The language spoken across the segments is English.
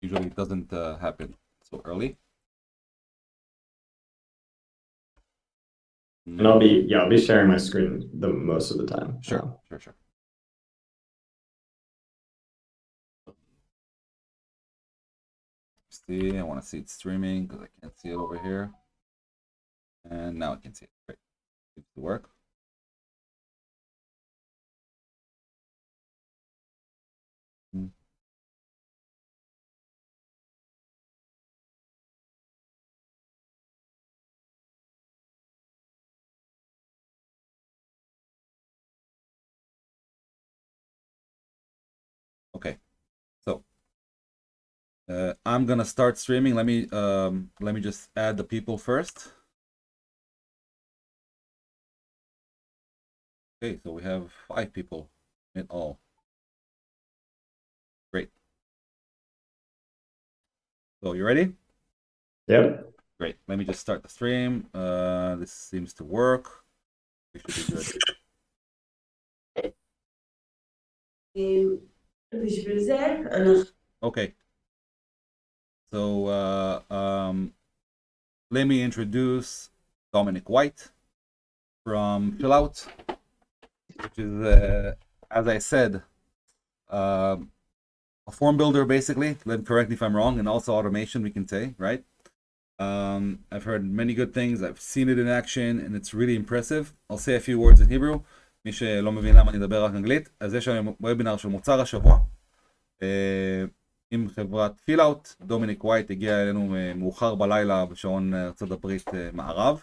Usually it doesn't happen so early. And I'll be sharing my screen the most of the time. Sure. See, I want to see it streaming because I can't see it over here. And now I can see it. Great. Seems to work. Okay, so I'm gonna start streaming. Let me just add the people first. Okay, so we have 5 people in all. Great. So you ready? Yep. Great. Let me just start the stream. This seems to work. We should be good. Okay. So let me introduce Dominic White from Fillout, which is, as I said, a form builder basically. Correct me if I'm wrong, and also automation, we can say, right? I've heard many good things. I've seen it in action, and it's really impressive. I'll say a few words in Hebrew. מי שלא מבין למה אני אדבר רק אנגלית, אז יש לנו וובינר של מוצר השבוע עם חברת פילאוט. דומיניק ווייט הגיע אלינו מאוחר בלילה בשעון ארצות הברית מערב,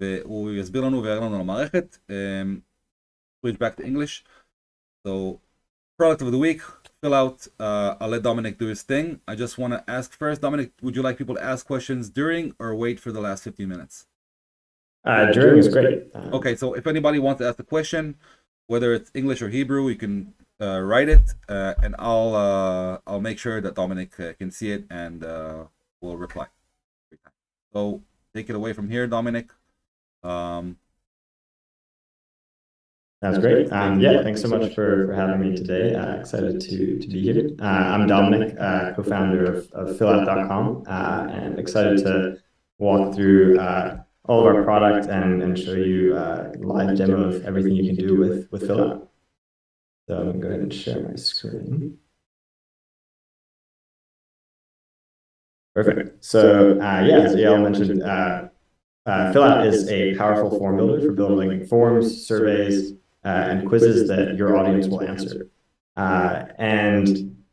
והוא יסביר לנו ויראה לנו על המערכת. Switch back to English. So, product of the week, Fillout. I'll let Dominic do his thing. I just want to ask first, Dominic, would you like people to ask questions during or wait for the last 15 minutes? During is great. Okay, so if anybody wants to ask a question, whether it's English or Hebrew, you can write it, and I'll make sure that Dominic can see it and will reply. So take it away from here, Dominic. That's great. Yeah, thanks so much for having me today. Excited to be here. I'm Dominic, co-founder of Fillout.com, and excited to walk through all of our product and show you a live demo of everything you can do with Fillout. So I'm going to go ahead and share my screen. Perfect. So as Eyal mentioned, Fillout is a powerful form builder for building forms, surveys, and quizzes that your audience will answer.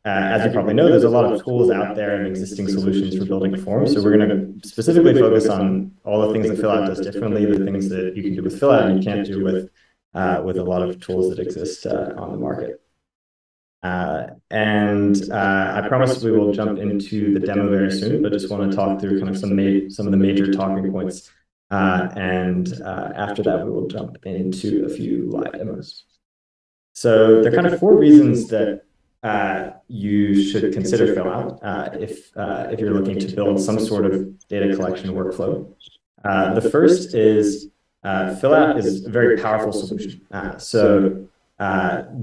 As you probably know, there's a lot of tools out there and existing solutions for building forms. So we're going to specifically focus on all the things that Fillout does differently, the things that you can do with Fillout and you can't do with a lot of tools that exist on the market. I promise we will jump into the demo very soon, but just want to talk through kind of some of the major talking points. After that, we will jump into a few live demos. So there are kind of 4 reasons that you should consider Fillout if you're looking to build some sort of data collection workflow. The first is Fillout is a very powerful solution.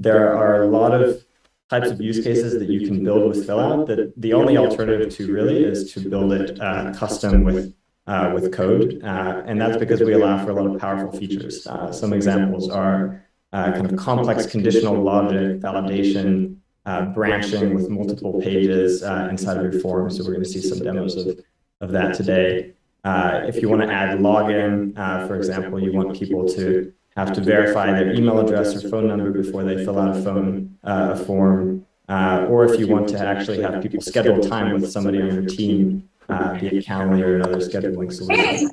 There are a lot of types of use cases that you can build with Fillout that the only alternative to really is to build it custom with code. And that's because we allow for a lot of powerful features. Some examples are kind of complex conditional logic, validation, branching with multiple pages inside of your form. So we're going to see some demos of that today. If you want to add login, for example, you want people to have to verify their email address or phone number before they fill out a form, or if you want to actually have people schedule time with somebody on your team via Calendly or another scheduling solution.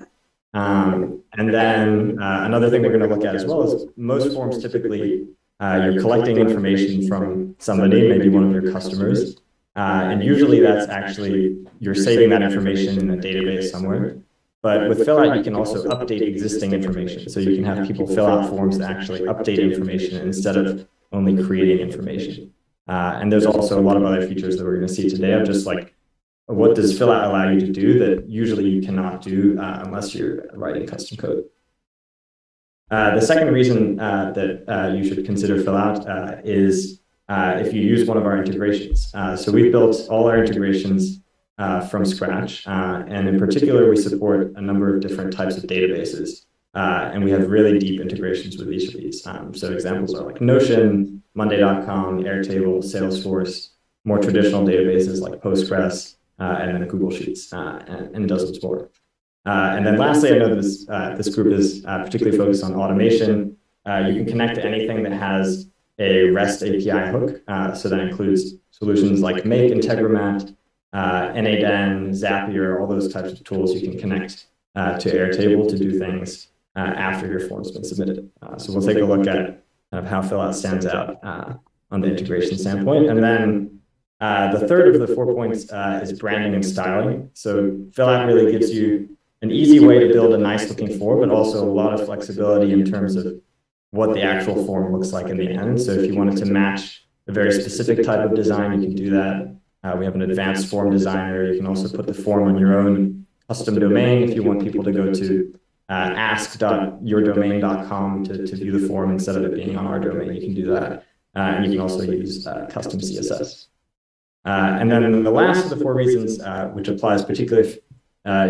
And then another thing we're going to look at as well is most forms typically you're collecting information from somebody, maybe one of your customers, and usually that's actually you're saving that information in a database somewhere. But with Fillout, you can also update existing information. So you can have people fill out forms that actually update information instead of only creating information. And there's also a lot of other features that we're going to see today of just like, what does Fillout allow you to do that usually you cannot do unless you're writing custom code? The second reason that you should consider Fillout is if you use one of our integrations. So we've built all our integrations from scratch. And in particular, we support a number of different types of databases. And we have really deep integrations with each of these. So examples are like Notion, Monday.com, Airtable, Salesforce, more traditional databases like Postgres, and then Google Sheets, and dozens more. And then lastly, I know this group is particularly focused on automation. You can connect to anything that has a REST API hook. So that includes solutions like Make, Integromat, NADN, Zapier, all those types of tools you can connect to Airtable to do things after your form's been submitted. So we'll take a look at kind of how Fillout stands out on the integration standpoint. And then the third of the 4 points is branding and styling. So Fillout really gives you an easy way to build a nice looking form, but also a lot of flexibility in terms of what the actual form looks like in the end. So if you wanted to match a very specific type of design, you can do that. We have an advanced form designer. You can also put the form on your own custom domain if you want people to go to ask.yourdomain.com to view the form instead of it being on our domain. You can do that. And you can also use custom CSS. And then the last of the 4 reasons, which applies particularly if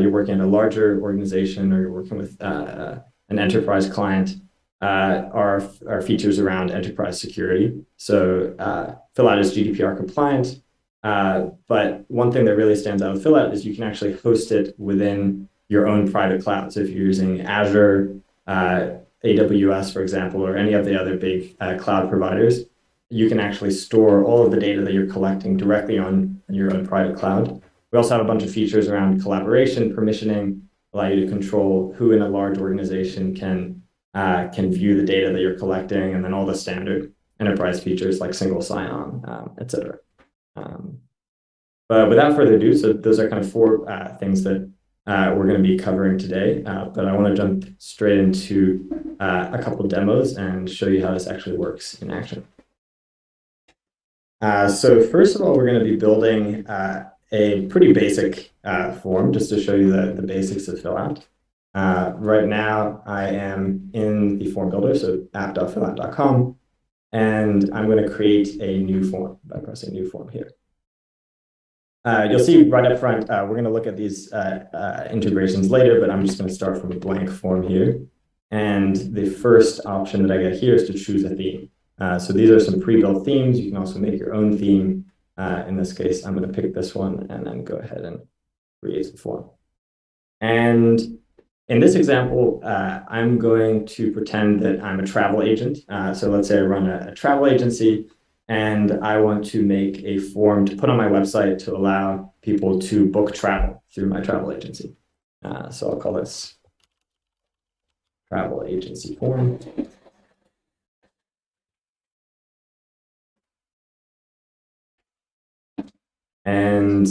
you're working in a larger organization or you're working with an enterprise client, are features around enterprise security. So Fillout is GDPR compliant. But one thing that really stands out with Fillout is you can actually host it within your own private cloud. So if you're using Azure, AWS, for example, or any of the other big cloud providers, you can actually store all of the data that you're collecting directly on your own private cloud. We also have a bunch of features around collaboration, permissioning, allow you to control who in a large organization can view the data that you're collecting, and then all the standard enterprise features like single sign-on, et cetera. But without further ado, so those are kind of 4 things that we're going to be covering today. But I want to jump straight into a couple of demos and show you how this actually works in action. So first of all, we're going to be building a pretty basic form just to show you the basics of Fillout. Right now, I am in the form builder, so app.fillout.com, and I'm going to create a new form by pressing new form here. You'll see right up front, we're going to look at these integrations later, but I'm just going to start from a blank form here. And the first option that I get here is to choose a theme. So these are some pre-built themes. You can also make your own theme. In this case, I'm going to pick this one and then go ahead and create the form. And in this example, I'm going to pretend that I'm a travel agent. So let's say I run a travel agency, and I want to make a form to put on my website to allow people to book travel through my travel agency. So I'll call this travel agency form. And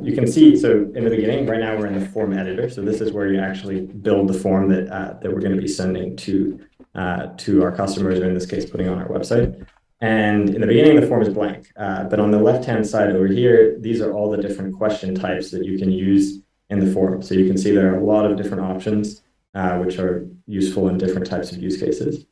you can see, so in the beginning, right now we're in the form editor. So this is where you actually build the form that we're going to be sending to our customers, or in this case, putting on our website. And in the beginning, the form is blank. But on the left-hand side over here, these are all the different question types that you can use in the form. So you can see there are a lot of different options, which are useful in different types of use cases.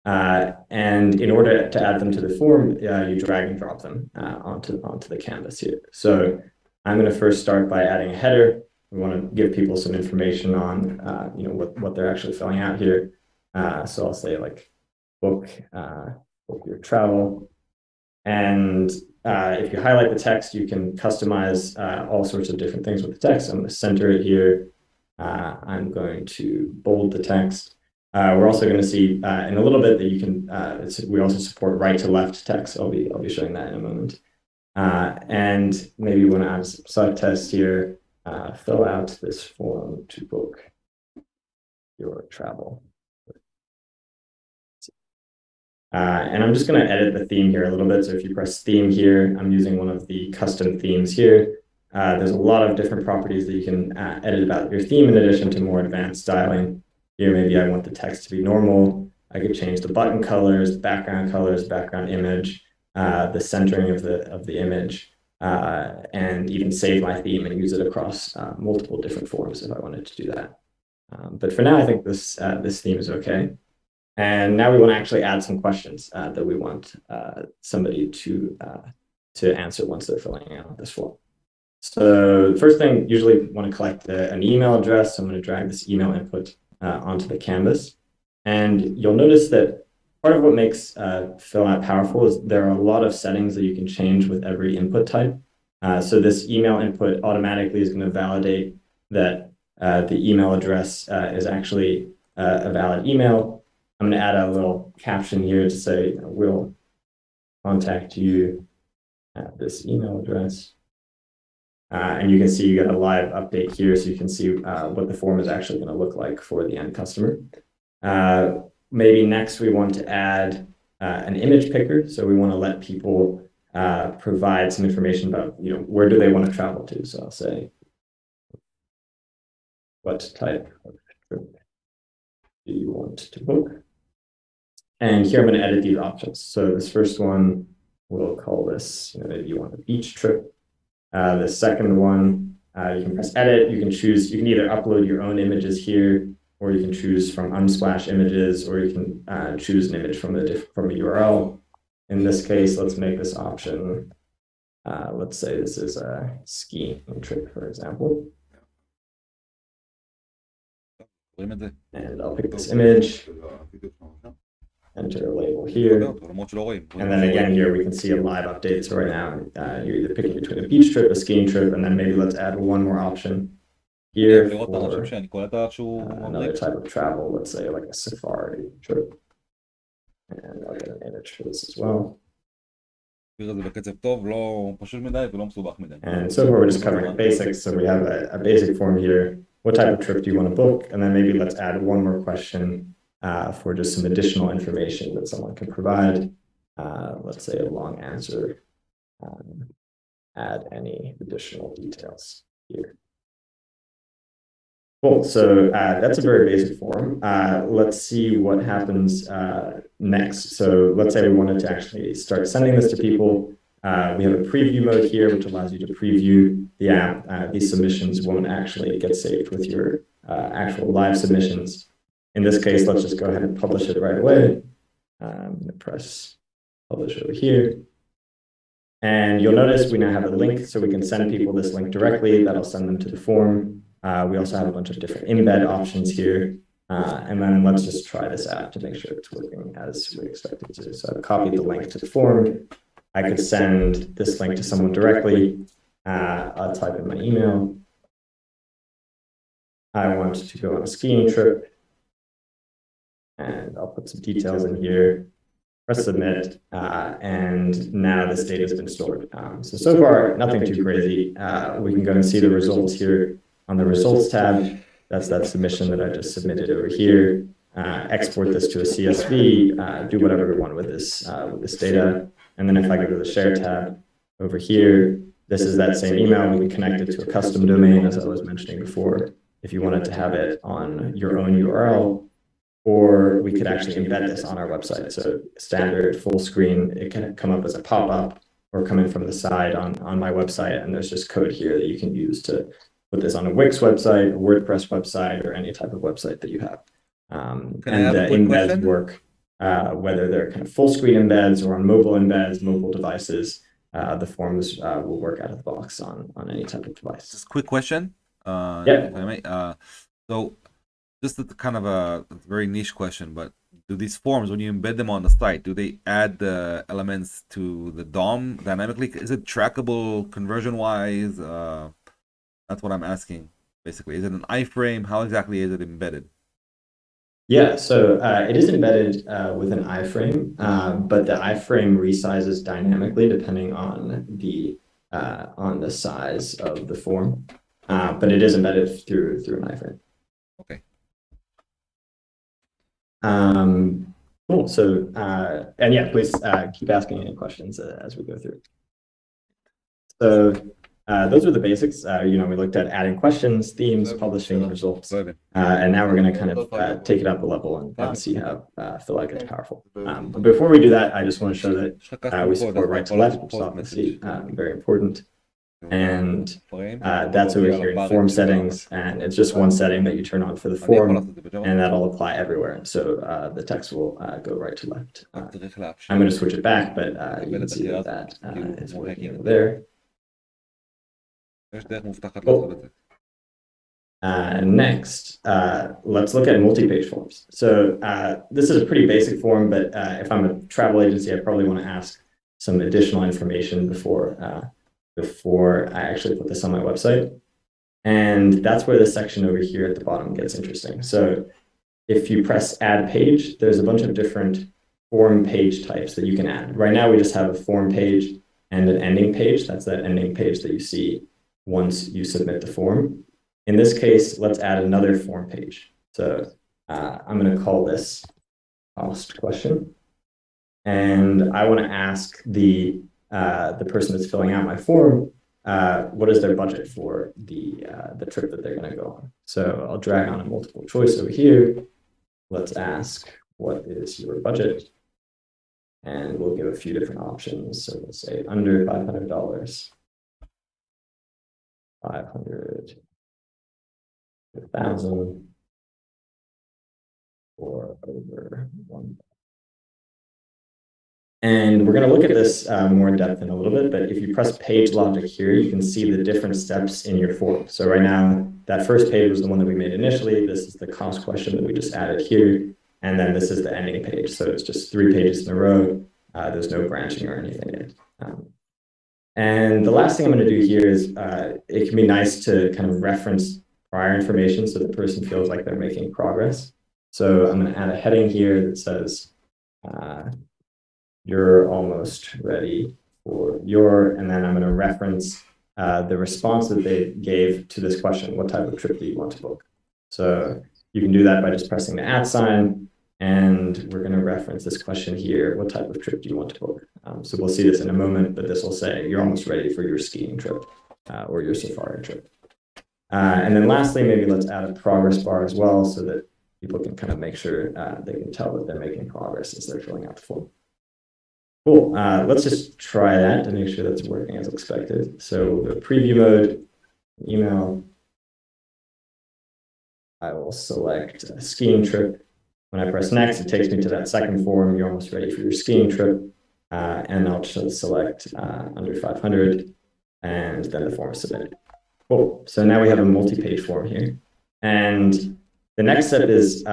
And in order to add them to the form, you drag and drop them onto the canvas here. So I'm going to first start by adding a header. We want to give people some information on what they're actually filling out here. So I'll say like book your travel. And if you highlight the text, you can customize all sorts of different things with the text. I'm going to center it here. I'm going to bold the text. We're also going to see in a little bit that you can. We also support right to left text. I'll be showing that in a moment. And maybe we want to add some subtext here. Fill out this form to book your travel. And I'm just going to edit the theme here a little bit. So if you press theme here, I'm using one of the custom themes here. There's a lot of different properties that you can edit about your theme in addition to more advanced styling. Here, maybe I want the text to be normal. I could change the button colors, background image, the centering of the image, and even save my theme and use it across multiple different forms if I wanted to do that. But for now, I think this theme is okay. And now we want to actually add some questions that we want somebody to answer once they're filling out this form. So the first thing, usually we want to collect an email address. So I'm going to drag this email input onto the canvas. And you'll notice that part of what makes Fillout powerful is there are a lot of settings that you can change with every input type. So this email input automatically is going to validate that the email address is actually a valid email. I'm going to add a little caption here to say, we'll contact you at this email address. And you can see you got a live update here, so you can see what the form is actually going to look like for the end customer. Maybe next we want to add an image picker. So we want to let people provide some information about, where do they want to travel to. So I'll say, what type of trip do you want to book? And here I'm going to edit these options. So this first one, we'll call this, maybe you want a beach trip. The second one, you can press edit. You can choose, you can either upload your own images here, or you can choose from Unsplash images, or you can choose an image from a URL. In this case, let's make this option. Let's say this is a skiing trip, for example. And I'll pick this image, enter a label here. And then again, here we can see a live update. So right now, you're either picking between a beach trip, a skiing trip, and then maybe let's add one more option here for another type of travel, let's say like a safari trip. And I'll get an image for this as well. And so far, we're just covering basics. So we have a basic form here. What type of trip do you want to book? And then maybe let's add one more question for just some additional information that someone can provide. Let's say a long answer. Add any additional details here. Cool. So that's a very basic form. Let's see what happens next. So let's say we wanted to actually start sending this to people. We have a preview mode here, which allows you to preview the app. These submissions won't actually get saved with your actual live submissions. In this case, let's just go ahead and publish it right away. Press publish over here. And you'll notice we now have a link, so we can send people this link directly. That'll send them to the form. We also have a bunch of different embed options here. And then let's just try this out to make sure it's working as we expect it to. So I've copied the link to the form. I could send this link to someone directly. I'll type in my email. I want to go on a skiing trip. And I'll put some details in here. Press submit, and now this data has been stored. So far, nothing too crazy. We can go and see the results here on the results tab. That's that submission that I just submitted over here. Export this to a CSV, do whatever we want with this data. And then if I go to the share tab over here, this is that same email. We can connect it to a custom domain, as I was mentioning before, if you wanted to have it on your own URL. Or we could actually embed this on our website. So standard full screen, it can come up as a pop-up or come in from the side on my website. And there's just code here that you can use to put this on a Wix website, a WordPress website, or any type of website that you have. And the embeds work, whether they're kind of full screen embeds or on mobile embeds, mobile devices, the forms will work out of the box on any type of device. Just a quick question. Yeah. If I may. So just a kind of a very niche question, but do these forms, when you embed them on the site, do they add the elements to the DOM dynamically? Is it trackable conversion-wise? That's what I'm asking, basically. Is it an iframe? How exactly is it embedded? Yeah, so it is embedded with an iframe, but the iframe resizes dynamically depending on the size of the form. But it is embedded through an iframe. Okay. Cool. So, and yeah, please keep asking any questions as we go through. So those are the basics. We looked at adding questions, themes, publishing, results, and now we're going to kind of take it up a level and see how Fillout gets powerful. But before we do that, I just want to show that we support right to left, which is obviously very important. And that's over here in form settings, and it's just one setting that you turn on for the form, and that'll apply everywhere. So the text will go right to left. I'm going to switch it back, but you can see that is working there. Cool. Next, let's look at multi-page forms. So this is a pretty basic form, but if I'm a travel agency, I probably want to ask some additional information before I actually put this on my website. And that's where the section over here at the bottom gets interesting. So if you press add page, there's a bunch of different form page types that you can add. Right now, we just have a form page and an ending page. That's that ending page that you see once you submit the form. In this case, let's add another form page. So I'm going to call this cost question. And I want to ask the person that's filling out my form, what is their budget for the trip that they're going to go on. So I'll drag on a multiple choice over here. Let's ask, what is your budget? And we'll give a few different options. So we'll say under $500, 500, 1,000, or over 1. And we're going to look at this more in depth in a little bit, but if you press page logic here, you can see the different steps in your form. So right now, that first page was the one that we made initially. This is the cost question that we just added here. And then this is the ending page. So it's just 3 pages in a row. There's no branching or anything in it. And the last thing I'm going to do here is it can be nice to kind of reference prior information so the person feels like they're making progress. So I'm going to add a heading here that says, you're almost ready for your, and then I'm going to reference the response that they gave to this question. What type of trip do you want to book? So you can do that by just pressing the @ sign, and we're going to reference this question here. What type of trip do you want to book? So we'll see this in a moment, but this will say you're almost ready for your skiing trip or your safari trip. And then lastly, maybe let's add a progress bar as well so that people can kind of make sure they can tell that they're making progress as they're filling out the form. Cool. Let's just try that to make sure that's working as expected. So we'll go preview mode, email. I will select a skiing trip. When I press next, it takes me to that second form. You're almost ready for your skiing trip. And I'll just select under 500, and then the form is submitted. Cool. So now we have a multi-page form here. And the next step is,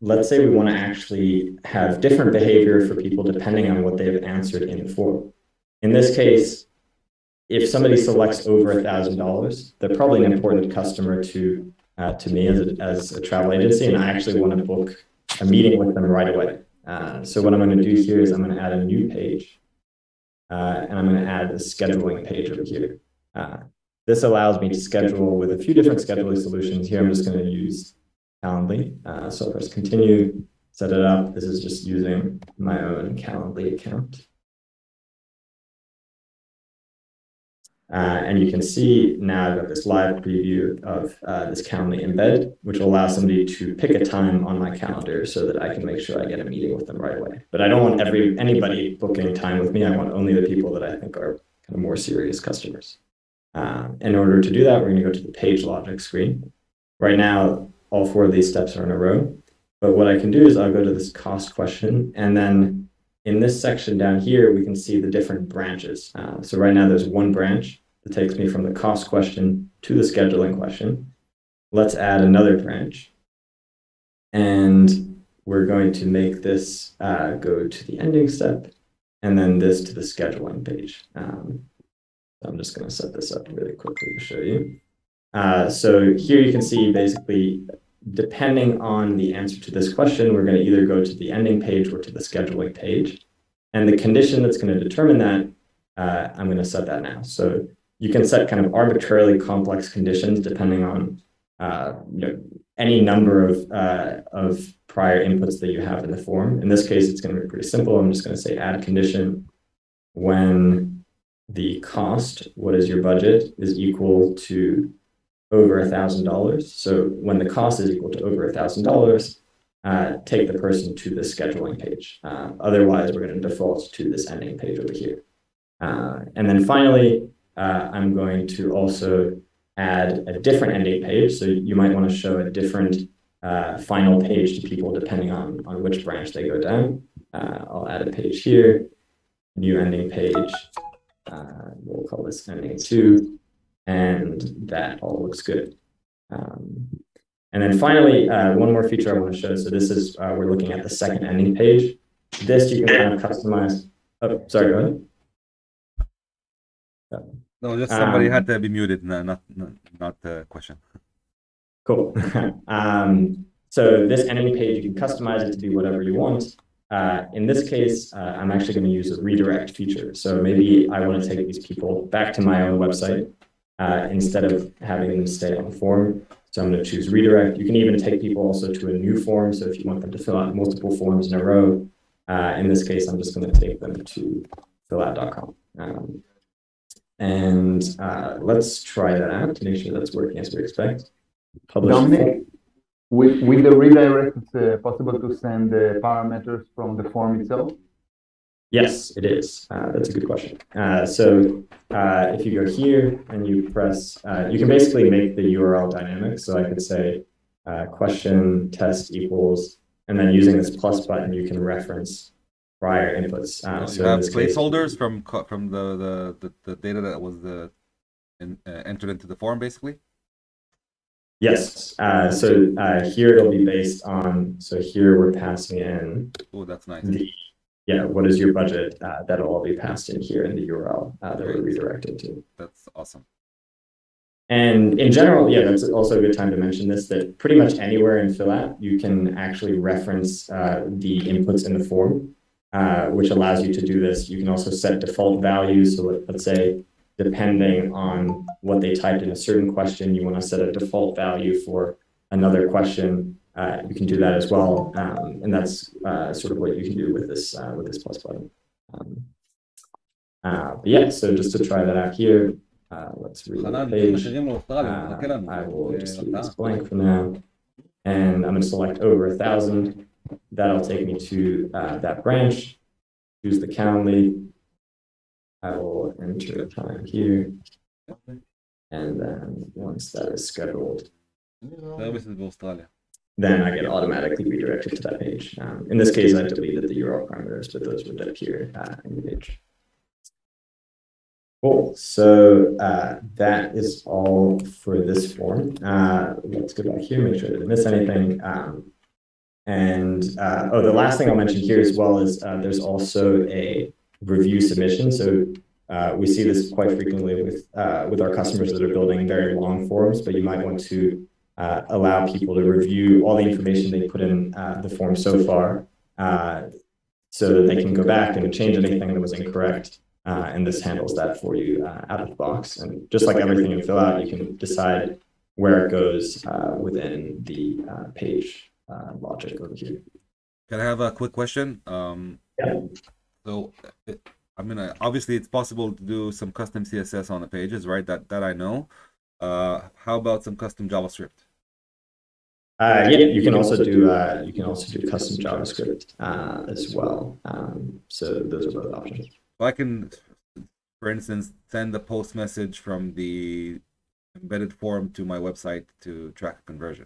let's say we want to actually have different behavior for people depending on what they have answered in the form. In this case, if somebody selects over $1,000, they're probably an important customer to me as a travel agency, and I actually want to book a meeting with them right away. So what I'm going to do here is I'm going to add a new page, and I'm going to add the scheduling page over here. This allows me to schedule with a few different scheduling solutions. Here I'm just going to use Calendly. So I'll press continue, set it up. This is just using my own Calendly account. And you can see now I've got this live preview of this Calendly embed, which will allow somebody to pick a time on my calendar so that I can make sure I get a meeting with them right away. But I don't want anybody booking time with me. I want only the people that I think are kind of more serious customers. In order to do that, we're going to go to the page logic screen. Right now, all 4 of these steps are in a row. But what I can do is I'll go to this cost question, and then in this section down here, we can see the different branches. So right now there's one branch that takes me from the cost question to the scheduling question. Let's add another branch. And we're going to make this go to the ending step, and then this to the scheduling page. I'm just going to set this up really quickly to show you. So here you can see basically, depending on the answer to this question, we're going to either go to the ending page or to the scheduling page. And the condition that's going to determine that, I'm going to set that now. So you can set kind of arbitrarily complex conditions depending on any number of prior inputs that you have in the form. In this case, it's going to be pretty simple. I'm just going to say add condition when the cost, what is your budget, is equal to over $1,000. So when the cost is equal to over $1,000, take the person to the scheduling page. Otherwise, we're going to default to this ending page over here. And then finally, I'm going to also add a different ending page. So you might want to show a different final page to people depending on which branch they go down. I'll add a page here, new ending page. We'll call this ending 2, and that all looks good. And then finally, one more feature I want to show. So this is, we're looking at the second ending page. This you can kind of customize. Oh, sorry, go ahead. No, just somebody had to be muted, not the question. Cool. So this ending page, you can customize it to be whatever you want. In this case, I'm actually going to use a redirect feature. So maybe I want to take these people back to my own website instead of having them stay on the form. So I'm going to choose redirect. You can even take people also to a new form. So if you want them to fill out multiple forms in a row, in this case, I'm just going to take them to fillout.com. And let's try that out to make sure that's working as we expect. Dominic, with the redirect, it's possible to send the parameters from the form itself? Yes, it is. That's a good question. So if you go here and you press, you can basically make the URL dynamic. So I could say question test equals, and then using this plus button, you can reference prior inputs. So you have placeholders from the data that was entered into the form, basically? Yes. So here it'll be based on, so here we're passing in. Oh, that's nice. What is your budget? That'll all be passed in here in the URL that we're redirected to. That's awesome. And in general, that's also a good time to mention this, that pretty much anywhere in Fillout, you can actually reference the inputs in the form, which allows you to do this. You can also set default values. So let's say, depending on what they typed in a certain question, you want to set a default value for another question. You can do that as well, and that's sort of what you can do with this plus button. So just to try that out here, let's read the page. I will just leave this blank for now, and I'm going to select over 1,000. That'll take me to that branch. Choose the Calendly. I will enter a time here, and then once that is scheduled, then I get automatically redirected to that page. In this case, I deleted the URL parameters, but those would appear in the page. Cool. So that is all for this form. Let's go back here, make sure I didn't miss anything. The last thing I'll mention here as well is there's also a review submission. So we see this quite frequently with our customers that are building very long forms, but you might want to allow people to review all the information they put in the form so far, so that they can go back and change anything that was incorrect. And this handles that for you out of the box. And just like everything in Fillout, you can decide where it goes within the page logic over here. Can I have a quick question? Yeah. So, obviously it's possible to do some custom CSS on the pages, right? That I know. How about some custom JavaScript? You can also do custom JavaScript as well. So those are both options. So I can, for instance, send a post message from the embedded form to my website to track a conversion.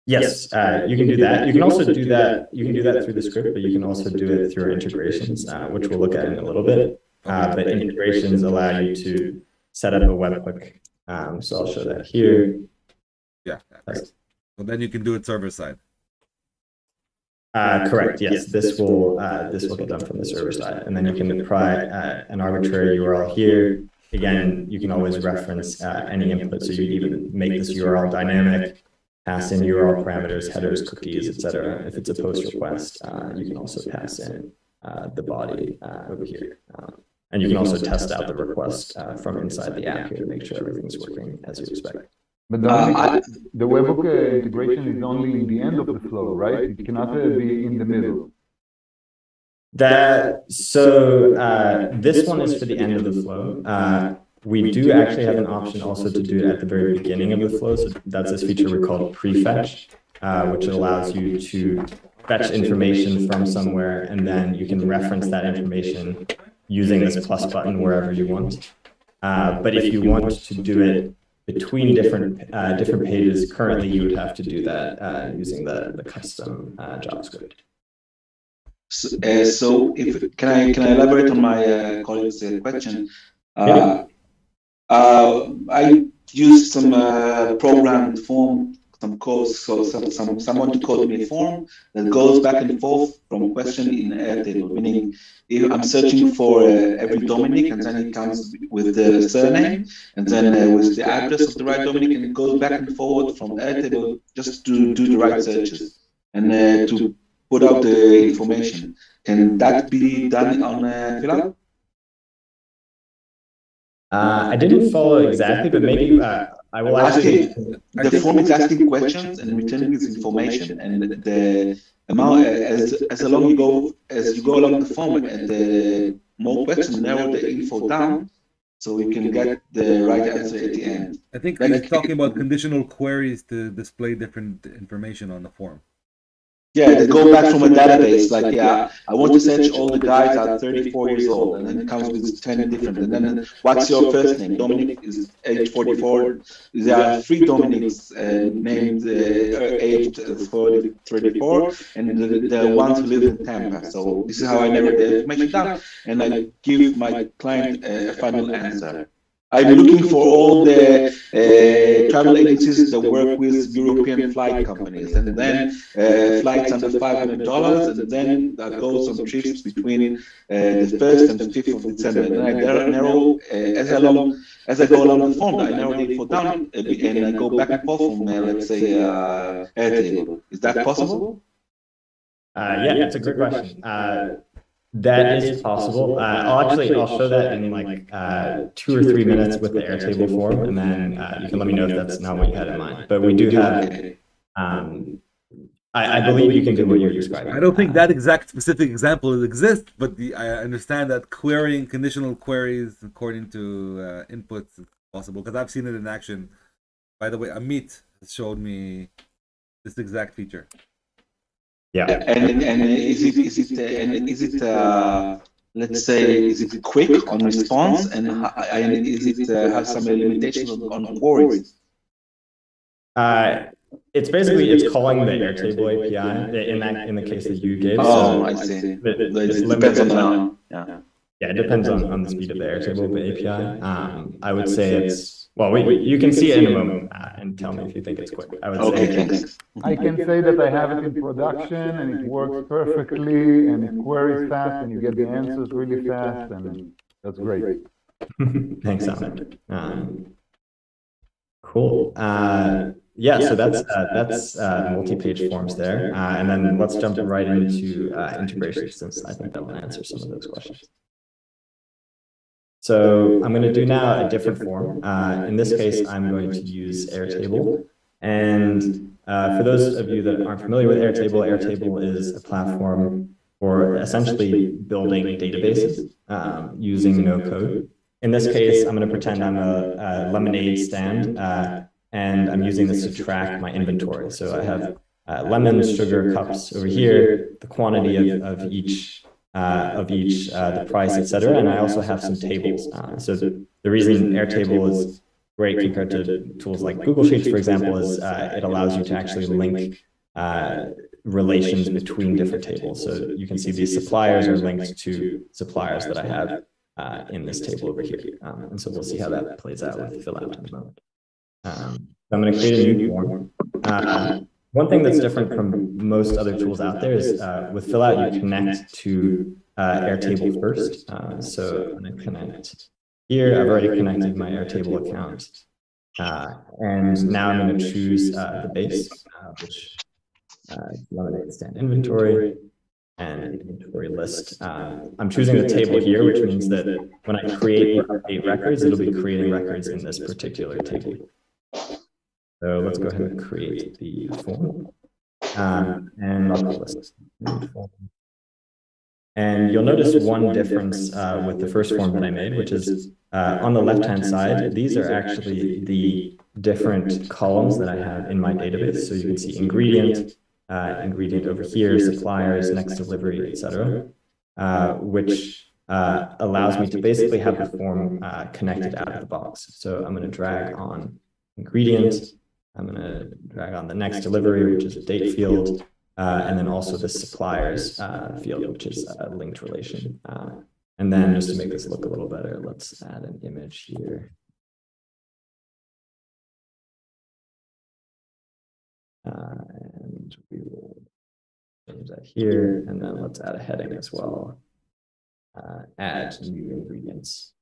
Yes, you can do that. You can also do that. You can do that through the script, but you can also do it through integrations, which we'll look at in a little bit. But integrations allow you to set up a webhook. So I'll show that here. Yeah. So then you can do it server side. Correct. Yes, this will get done from the server side, and then you can try an arbitrary URL here. Again, you can always reference any input, so you can even make this URL dynamic, pass in URL parameters, headers, cookies, etc. If it's a post request, you can also pass in the body over here, and you can also test out the request from inside the app here to make sure everything's working as you expect. But the webhook integration is only in the end of the flow, right? It cannot be in the middle. This one is for the end of the flow. We do actually have an option also to do it at the very beginning of the flow. So that's this feature we call prefetch, which allows you to fetch information from somewhere, and then you can reference that information using this plus button wherever you want. But if you want to do it between different pages, currently you would have to do that using the custom JavaScript. So if can I elaborate on my colleague's question? I used some programmed form, some code, so someone to code me a form that goes back and forth from question in Airtable, meaning if I'm searching for every Dominic, and then it comes with the surname, and then with the address of the right Dominic, and it goes back and forward from Airtable just to do the right searches and to put out the information. Can that be done on Fillout? I didn't follow exactly, but maybe I will actually. The form is asking questions and returning this information, and the amount as you go along the form, and the more questions narrow the info down, so we can get the right answer at the end. I think he's talking about conditional queries to display different information on the form. Yeah, they go back from a database, like, yeah, I want to search all the guys at 34 years old, and then it comes with 10 different, and then what's your first name? Dominic is age 44. There are 3 Dominics named aged 34, and the ones who live in Tampa. So this is how I narrow the information down, and I give my client a final answer. I'm looking for all the travel agencies that work with European flight companies, and then flights under $500, and then that goes on trips between the 1st and the 5th of December. And I narrow, as I go along the form, I narrow the info down, and I go back and forth from, let's say, Airtable. Is that possible? Yeah, that's a good question. That is possible. I'll show that in like 2 or 3 minutes with the Airtable form, and then you can let me know if that's not what you had in mind. But we do have, I believe you can do what you're describing. I don't think that exact specific example exists, but I understand that querying conditional queries according to inputs is possible, because I've seen it in action. By the way, Amit has showed me this exact feature. Yeah, and is it let's say, is it quick on response, and is it have some limitations on queries? It's basically it's calling the Airtable API in the case that you gave. Oh, so I see. It depends on it depends on the speed of the Airtable API. I would say it's you can see it in a moment and tell me if you think it's quick. I would say. Thanks. I can say that I have it in production and it works perfectly and it queries fast and you get the answers really fast, and that's great. Thanks, Ahmed. Cool. Yeah, so that's multi-page forms there, and then let's jump right into integration, since I think that will answer some of those questions. So I'm going to do now a different form. In this case, I'm going to use Airtable. And for those of you that aren't familiar with Airtable, Airtable is a platform for essentially building databases using no code. In this case, I'm going to pretend I'm a lemonade stand, and I'm using this to track my inventory. So I have lemons, sugar, cups over here, the quantity of each, the price, etc. And I also have some tables. So the reason Airtable is great compared to tools like Google Sheets, for example, is it allows you to actually link relations between different tables. So you can see these suppliers are linked to suppliers that I have in this table over here. And so we'll see how that plays out with Fillout in a moment. So I'm going to create a new form. One thing that's different from most other tools out there is with Fillout, you connect to Airtable first. So I'm going to connect here. I've already connected my Airtable account. And now I'm going to choose the base, which lemonade stand inventory and inventory list. I'm choosing the table here, which means that when I create or update records, it'll be creating records in this particular table. So let's go ahead and create the form. And I'll call this form. And you'll notice one difference with the first form that I made, which is on the left-hand side, these are actually the different columns that I have in my database. So you can see ingredient, ingredient over here, suppliers, next delivery, etc., which allows me to basically have the form connected out of the box. So I'm going to drag on ingredient. I'm going to drag on the next delivery, which is a date field, and then also the suppliers field, which is a linked relation. And then just to make this look a little better, let's add an image here. And we will change that here, and then let's add a heading as well. Add new ingredients.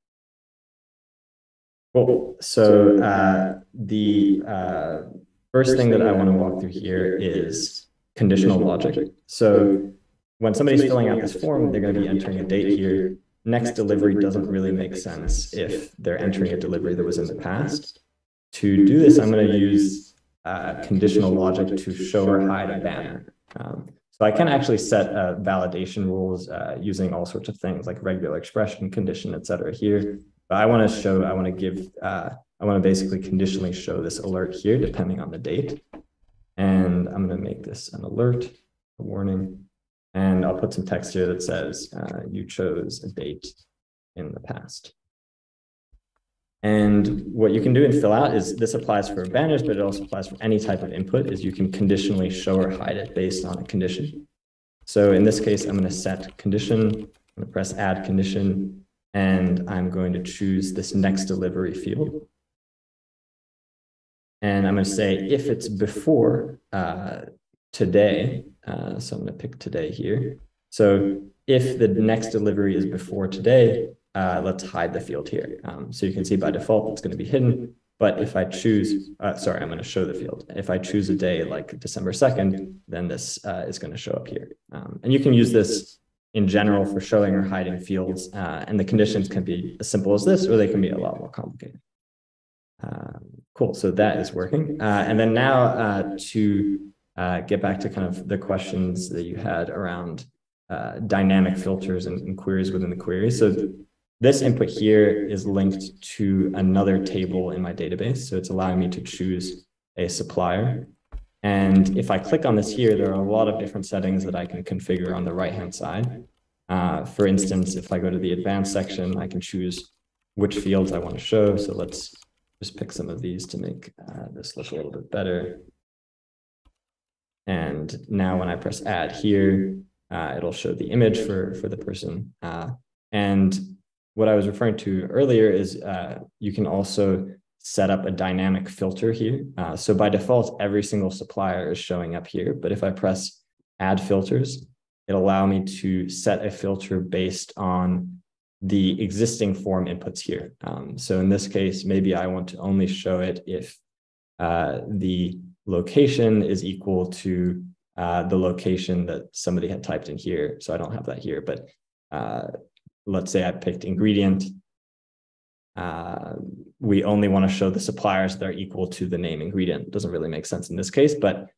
Cool. So the first thing that I want to walk through here is conditional logic. So when somebody's filling out this form, they're going to be entering a date here. Next delivery doesn't really make sense if they're entering a delivery that was in the past. To do this, I'm going to use conditional logic to show or hide a banner. So I can actually set validation rules using all sorts of things like regular expression, condition, etc. here. But I want to basically conditionally show this alert here depending on the date. And I'm going to make this an alert, a warning. And I'll put some text here that says you chose a date in the past. And what you can do in Fillout is this applies for banners, but it also applies for any type of input, is you can conditionally show or hide it based on a condition. So in this case, I'm going to set condition, I'm going to press add condition, and I'm going to choose this next delivery field. And I'm going to say if it's before today, so I'm going to pick today here. So if the next delivery is before today, let's hide the field here. So you can see by default, it's going to be hidden. But if I choose, sorry, I'm going to show the field. If I choose a day like December 2nd, then this is going to show up here. And you can use this in general for showing or hiding fields. And the conditions can be as simple as this, or they can be a lot more complicated. Cool, so that is working. And then now to get back to kind of the questions that you had around dynamic filters and queries within the query. So this input here is linked to another table in my database. So it's allowing me to choose a supplier. And if I click on this here, there are a lot of different settings that I can configure on the right-hand side. For instance, if I go to the advanced section, I can choose which fields I want to show. So let's just pick some of these to make this look a little bit better. And now when I press add here, it'll show the image for the person. And what I was referring to earlier is you can also set up a dynamic filter here. So by default, every single supplier is showing up here. But if I press add filters, it'll allow me to set a filter based on the existing form inputs here. So in this case, maybe I want to only show it if the location is equal to the location that somebody had typed in here. So I don't have that here, but let's say I picked ingredient. We only want to show the suppliers that are equal to the name ingredient. Doesn't really make sense in this case, but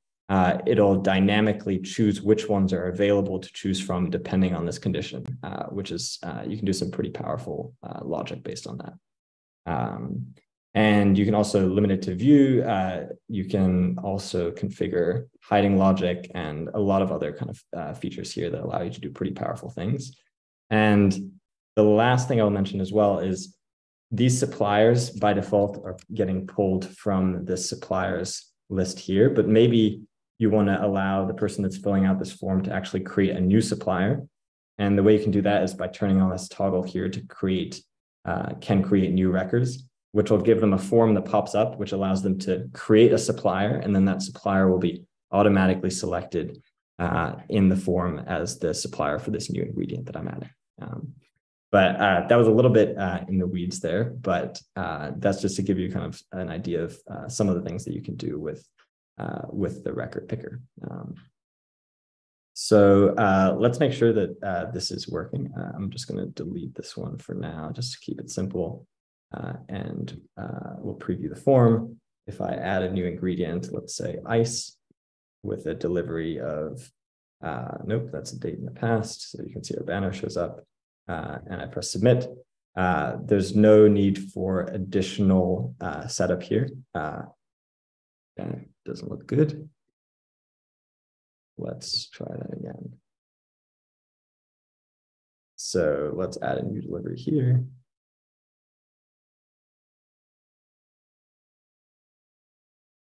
it'll dynamically choose which ones are available to choose from depending on this condition, which is, you can do some pretty powerful logic based on that. And you can also limit it to view. You can also configure hiding logic and a lot of other kind of features here that allow you to do pretty powerful things. And the last thing I'll mention as well is these suppliers by default are getting pulled from the suppliers list here, but maybe you want to allow the person that's filling out this form to actually create a new supplier. And the way you can do that is by turning on this toggle here to create new records, which will give them a form that pops up, which allows them to create a supplier, and then that supplier will be automatically selected in the form as the supplier for this new ingredient that I'm adding. But that was a little bit in the weeds there, but that's just to give you kind of an idea of some of the things that you can do with the record picker. So let's make sure that this is working. I'm just going to delete this one for now, just to keep it simple. And we'll preview the form. If I add a new ingredient, let's say ice, with a delivery of, nope, that's a date in the past. So you can see our banner shows up. And I press submit. There's no need for additional setup here. Okay, doesn't look good. Let's try that again. So let's add a new delivery here.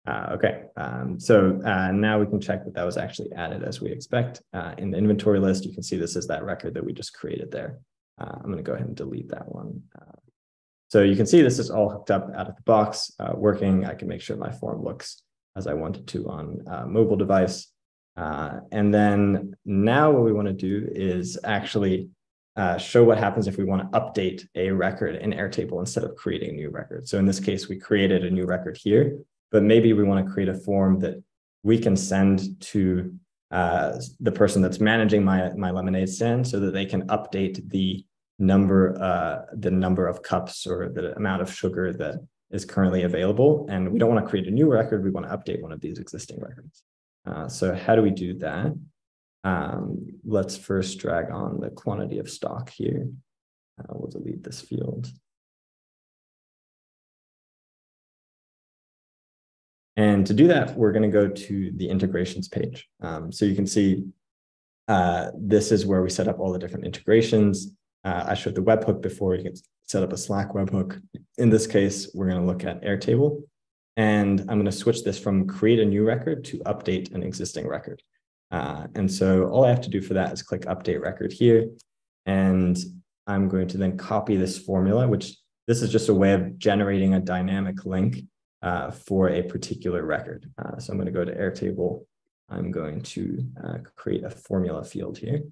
Okay, so now we can check that that was actually added as we expect. In the inventory list, you can see this is that record that we just created there. I'm going to go ahead and delete that one. So you can see this is all hooked up out of the box, working. I can make sure my form looks as I want it to on a mobile device. And then now what we want to do is actually show what happens if we want to update a record in Airtable instead of creating a new record. So in this case, we created a new record here, but maybe we want to create a form that we can send to the person that's managing my lemonade stand so that they can update the number of cups or the amount of sugar that is currently available. And we don't want to create a new record. We want to update one of these existing records. So how do we do that? Let's first drag on the quantity of stock here. We'll delete this field. And to do that, we're going to go to the integrations page. So you can see this is where we set up all the different integrations. I showed the webhook before. You can set up a Slack webhook. In this case, we're going to look at Airtable. And I'm going to switch this from create a new record to update an existing record. And so all I have to do for that is click update record here. And I'm going to then copy this formula, which this is just a way of generating a dynamic link for a particular record. So I'm going to go to Airtable. I'm going to create a formula field here.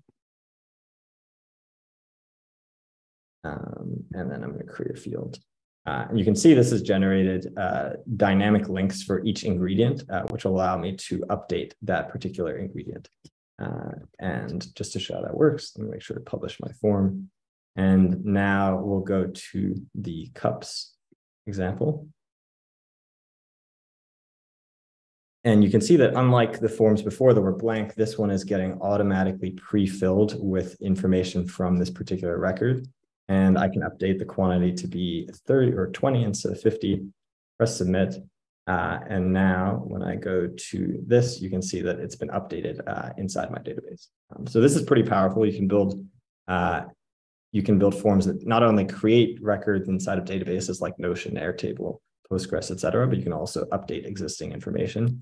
And then I'm going to create a field. And you can see this has generated dynamic links for each ingredient, which will allow me to update that particular ingredient. And just to show how that works, let me make sure to publish my form. And now we'll go to the cups example. And you can see that unlike the forms before that were blank, this one is getting automatically pre-filled with information from this particular record. And I can update the quantity to be 30 or 20 instead of 50, press submit. And now when I go to this, you can see that it's been updated inside my database. So this is pretty powerful. You can build forms that not only create records inside of databases like Notion, Airtable, Postgres, et cetera, but you can also update existing information.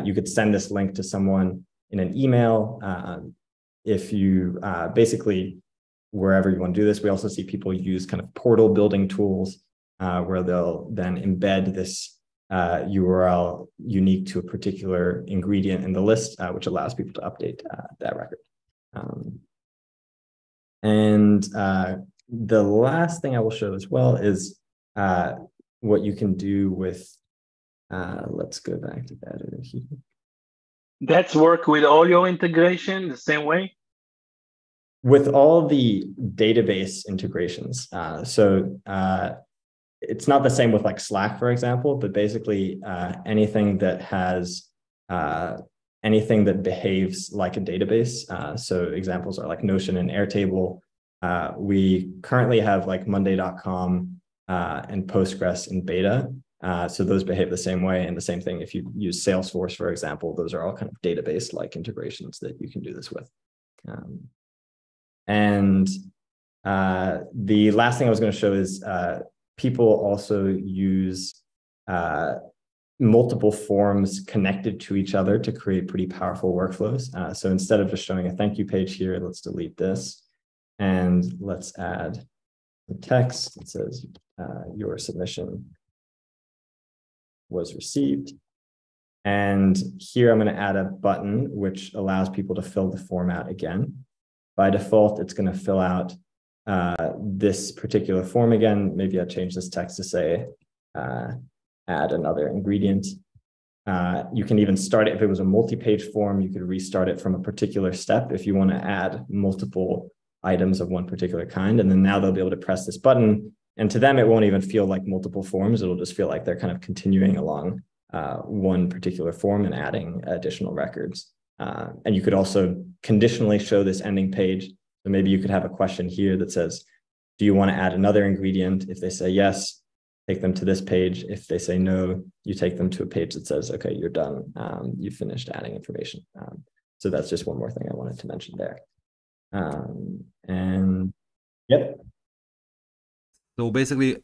You could send this link to someone in an email. If you basically, wherever you want to do this, we also see people use kind of portal building tools where they'll then embed this URL unique to a particular ingredient in the list, which allows people to update that record. And the last thing I will show as well is what you can do with, let's go back to that editor here. That's work with all your integration the same way? With all the database integrations. It's not the same with like Slack, for example, but basically anything that has, anything that behaves like a database. So examples are like Notion and Airtable. We currently have like Monday.com and Postgres in beta. So those behave the same way. And the same thing, if you use Salesforce, for example, those are all kind of database-like integrations that you can do this with. The last thing I was going to show is people also use multiple forms connected to each other to create pretty powerful workflows. So instead of just showing a thank you page here, let's delete this and let's add the text that says your submission was received. And here I'm going to add a button which allows people to fill the form out again. By default, it's going to fill out this particular form again. Maybe I change this text to say, add another ingredient. You can even start it, if it was a multi-page form, you could restart it from a particular step if you want to add multiple items of one particular kind. And then now they'll be able to press this button. And to them, it won't even feel like multiple forms. It'll just feel like they're kind of continuing along one particular form and adding additional records. And you could also conditionally show this ending page. So maybe you could have a question here that says, do you want to add another ingredient? If they say yes, take them to this page. If they say no, you take them to a page that says, okay, you're done. You've finished adding information. So that's just one more thing I wanted to mention there. And yep. So basically,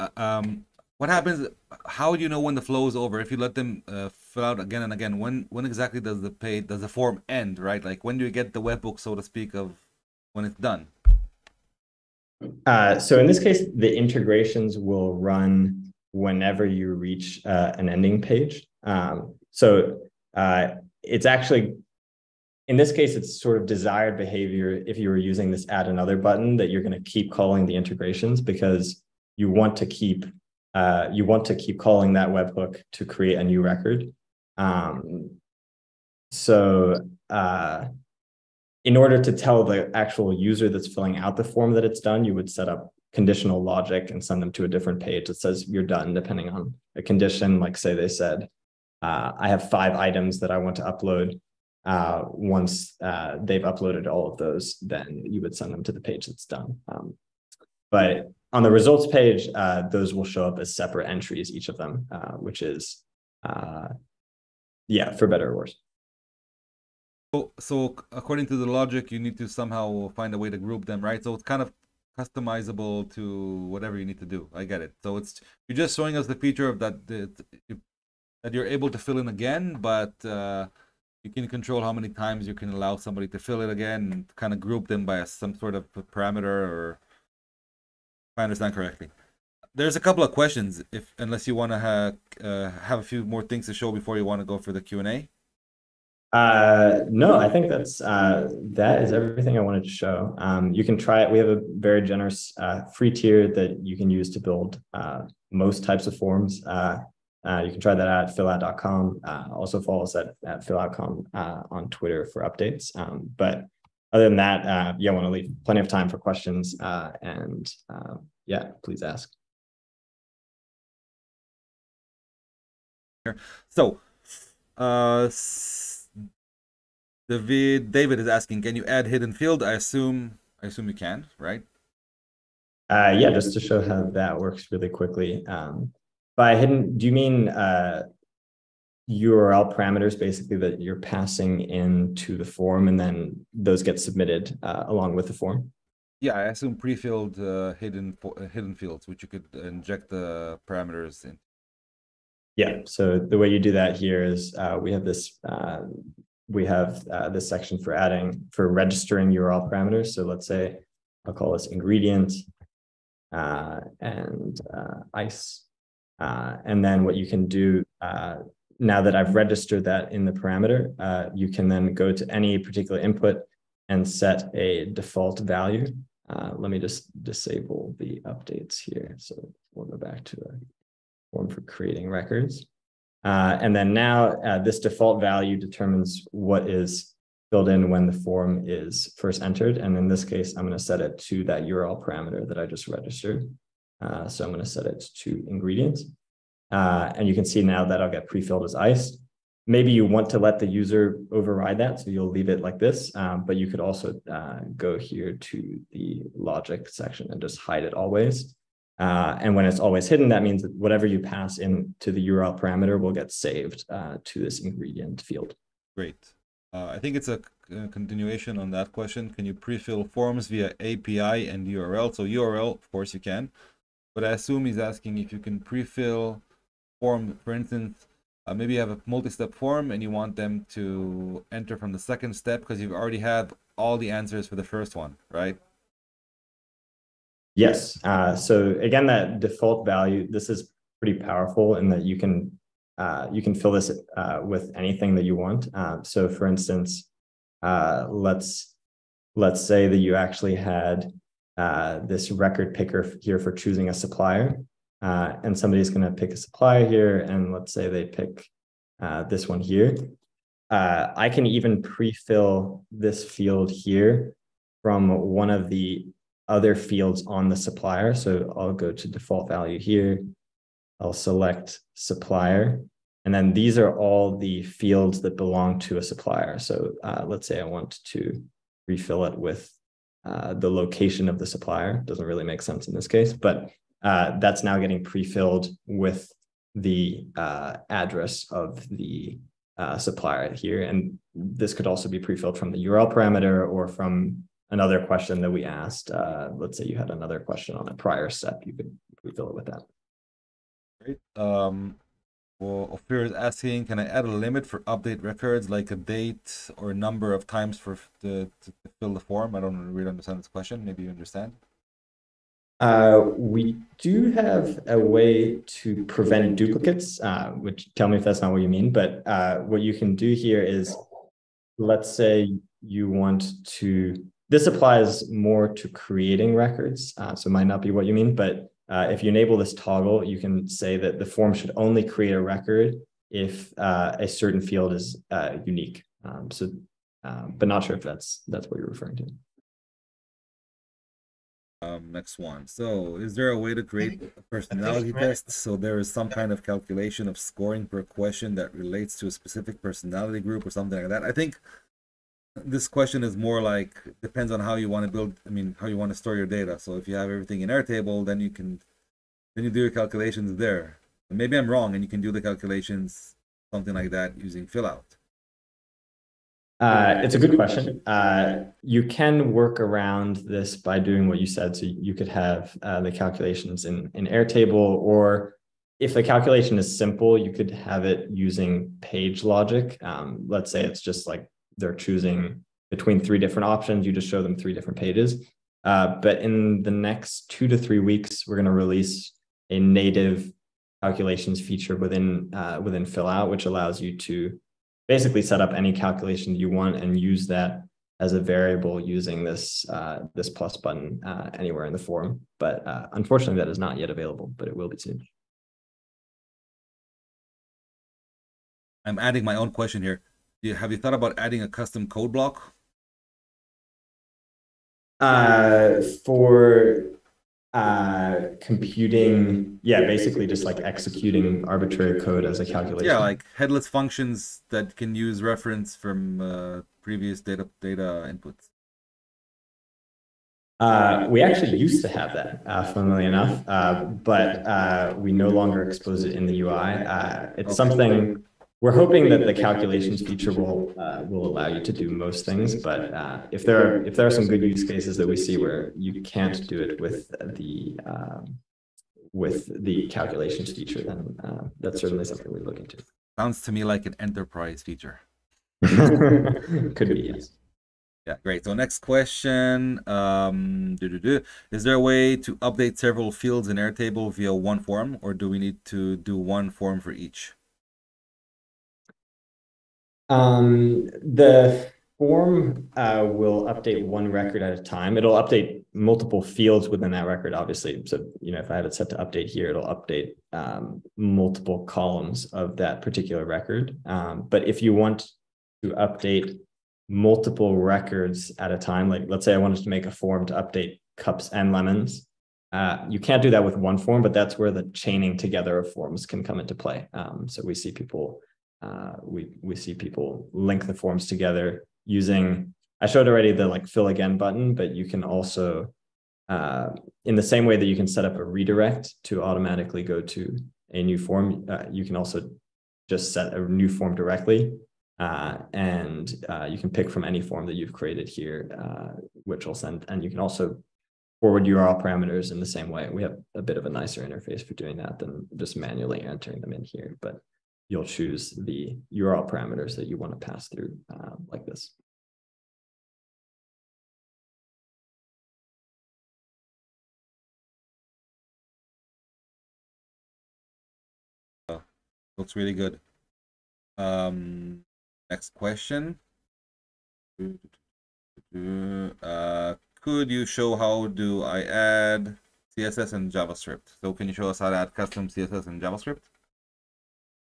what happens? How do you know when the flow is over? If you let them fill out again and again, when exactly does the form end? Right? Like when do you get the webhook, so to speak, of when it's done? So in this case, the integrations will run whenever you reach an ending page. It's actually, in this case, it's sort of desired behavior if you were using this add another button, that you're going to keep calling the integrations because you want to keep calling that webhook to create a new record. In order to tell the actual user that's filling out the form that it's done, you would set up conditional logic and send them to a different page that says you're done, depending on a condition. Like say they said, I have 5 items that I want to upload. Once they've uploaded all of those, then you would send them to the page that's done. But on the results page, those will show up as separate entries, each of them, which is, yeah, for better or worse. So according to the logic, you need to somehow find a way to group them, right? So it's kind of customizable to whatever you need to do. I get it. So you're just showing us the feature of that you're able to fill in again, but you can control how many times you can allow somebody to fill it again and kind of group them by some sort of parameter, or if I understand correctly. There's a couple of questions, unless you want to have a few more things to show before you want to go for the Q&A. No, I think that is everything I wanted to show. You can try it. We have a very generous free tier that you can use to build most types of forms. You can try that out at fillout.com. Also follow us at fillout.com on Twitter for updates. But other than that, yeah, I want to leave plenty of time for questions. Yeah, please ask. So, David is asking, can you add hidden field? I assume you can, right? Yeah, just to show how that works really quickly. By hidden, do you mean URL parameters basically that you're passing into the form and then those get submitted along with the form? Yeah, I assume pre-filled hidden fields, which you could inject the parameters in. Yeah, so the way you do that here is we have this section for registering URL parameters. So let's say I'll call this ingredient and ice. And then what you can do now that I've registered that in the parameter, you can then go to any particular input and set a default value. Let me just disable the updates here. So we'll go back to a form for creating records. And then now this default value determines what is filled in when the form is first entered. And in this case, I'm going to set it to that URL parameter that I just registered. So I'm going to set it to ingredients. And you can see now that I'll get pre-filled as ice. Maybe you want to let the user override that, so you'll leave it like this. But you could also go here to the logic section and just hide it always. And when it's always hidden, that means that whatever you pass into the URL parameter will get saved to this ingredient field. Great. I think it's a continuation on that question. Can you pre-fill forms via API and URL? So URL, of course you can. But I assume he's asking if you can pre-fill form, for instance, maybe you have a multi-step form and you want them to enter from the second step because you've already have all the answers for the first one, right? Yes. So again, that default value, this is pretty powerful in that you can fill this with anything that you want. So for instance, let's say that you actually had this record picker here for choosing a supplier, and somebody's going to pick a supplier here, and let's say they pick this one here. I can even pre-fill this field here from one of the other fields on the supplier. So I'll go to default value here. I'll select supplier. And then these are all the fields that belong to a supplier. So let's say I want to refill it with the location of the supplier. Doesn't really make sense in this case, but that's now getting pre-filled with the address of the supplier here. And this could also be pre-filled from the URL parameter or from another question that we asked. Let's say you had another question on a prior step, you could refill it with that. Great. Well, Ophir is asking, can I add a limit for update records, like a date or number of times for to fill the form? I don't really understand this question. Maybe you understand. We do have a way to prevent duplicates, which tell me if that's not what you mean, but what you can do here is, let's say you want to, this applies more to creating records, so it might not be what you mean, but if you enable this toggle, you can say that the form should only create a record if a certain field is unique. But not sure if that's what you're referring to. Next one. So, is there a way to create a personality test? So there is some kind of calculation of scoring per question that relates to a specific personality group or something like that. I think this question is more like, depends on how you want to build, how you want to store your data. So if you have everything in Airtable, then you do your calculations there. And maybe I'm wrong, and you can do the calculations, something like that, using Fillout. It's a good question. You can work around this by doing what you said. So you could have the calculations in Airtable, or if the calculation is simple, you could have it using page logic. Let's say it's just like they're choosing between 3 different options. You just show them 3 different pages. But in the next 2 to 3 weeks, we're going to release a native calculations feature within Fillout, which allows you to basically set up any calculation you want and use that as a variable using this this plus button anywhere in the form. But unfortunately, that is not yet available, but it will be soon. I'm adding my own question here. Have you thought about adding a custom code block? For computing, yeah, basically just like executing arbitrary code as a calculation. Yeah, like headless functions that can use reference from previous data inputs. We actually used to have that, funnily enough, but we no longer expose it in the UI. It's something we're hoping that the calculations feature will allow you to do most things, but if there are some good use cases that we see where you can't do it with the calculations feature, then that's certainly something we look into. Sounds to me like an enterprise feature. Could be, yes. Yeah, great. So next question, is there a way to update several fields in Airtable via one form, or do we need to do one form for each? The form will update one record at a time. It'll update multiple fields within that record, obviously. So, if I have it set to update here, it'll update multiple columns of that particular record. But if you want to update multiple records at a time, like let's say I wanted to make a form to update cups and lemons, you can't do that with one form, but that's where the chaining together of forms can come into play. So we see people we see people link the forms together using, I showed already the like fill again button, but you can also, in the same way that you can set up a redirect to automatically go to a new form, you can also just set a new form directly. And you can pick from any form that you've created here, which will send, and you can also forward URL parameters in the same way. We have a bit of a nicer interface for doing that than just manually entering them in here, but you'll choose the URL parameters that you want to pass through like this. Looks really good. Next question. Could you show how do I add CSS and JavaScript? So can you show us how to add custom CSS and JavaScript?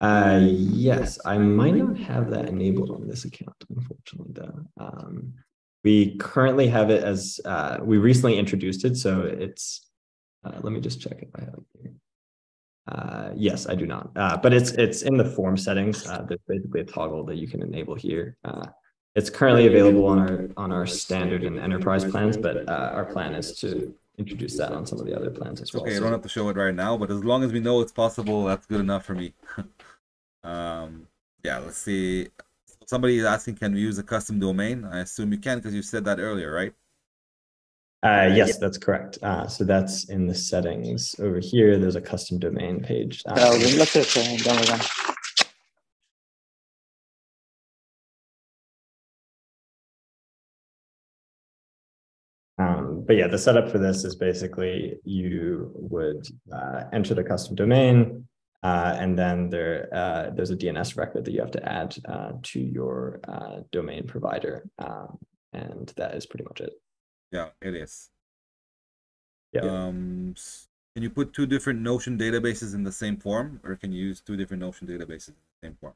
Yes, I might not have that enabled on this account, unfortunately, though. We currently have it as, we recently introduced it, so it's, let me just check if I have it here. Yes, I do not, but it's in the form settings. There's basically a toggle that you can enable here. It's currently available on our standard and enterprise plans, but our plan is to introduce that on some of the other plans as well. Okay, you don't have to show it right now, but as long as we know it's possible, that's good enough for me. Yeah, let's see. Somebody is asking, can we use a custom domain? I assume you can because you said that earlier, right? Yes, that's correct. So that's in the settings over here. There's a custom domain page. But yeah, the setup for this is basically you would enter the custom domain, and then there's a DNS record that you have to add to your domain provider, and that is pretty much it. Yeah, it is. Yeah. Can you put two different Notion databases in the same form, or can you use two different Notion databases in the same form?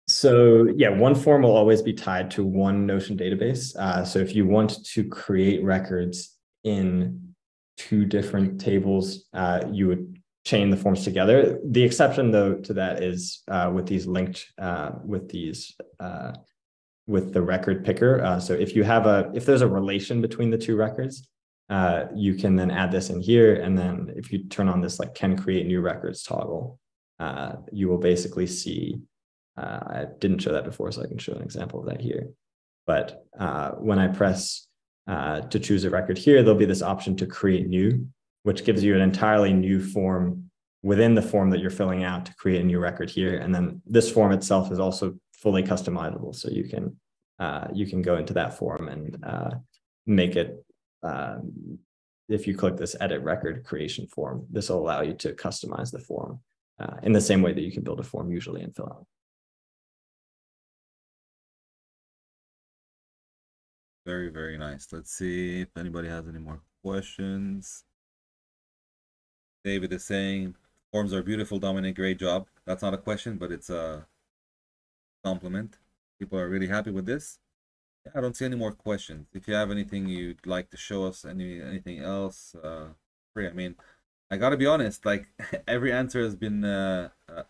So yeah, one form will always be tied to one Notion database. So if you want to create records in two different tables, you would chain the forms together. The exception, though, to that is with these linked with the record picker. So if there's a relation between the two records, you can then add this in here, and then if you turn on this like can create new records toggle, you will basically see. I didn't show that before, so I can show an example of that here. But when I press to choose a record here, there'll be this option to create new, which gives you an entirely new form within the form that you're filling out to create a new record here. And then this form itself is also fully customizable. So you can go into that form and make it, if you click this edit record creation form, this will allow you to customize the form in the same way that you can build a form usually in Fillout. Very, very nice. Let's see if anybody has any more questions. David is saying, forms are beautiful, Dominic, great job. That's not a question, but it's a compliment. People are really happy with this. Yeah, I don't see any more questions. If you have anything you'd like to show us, anything else, free. I mean, I gotta be honest, like every answer has been,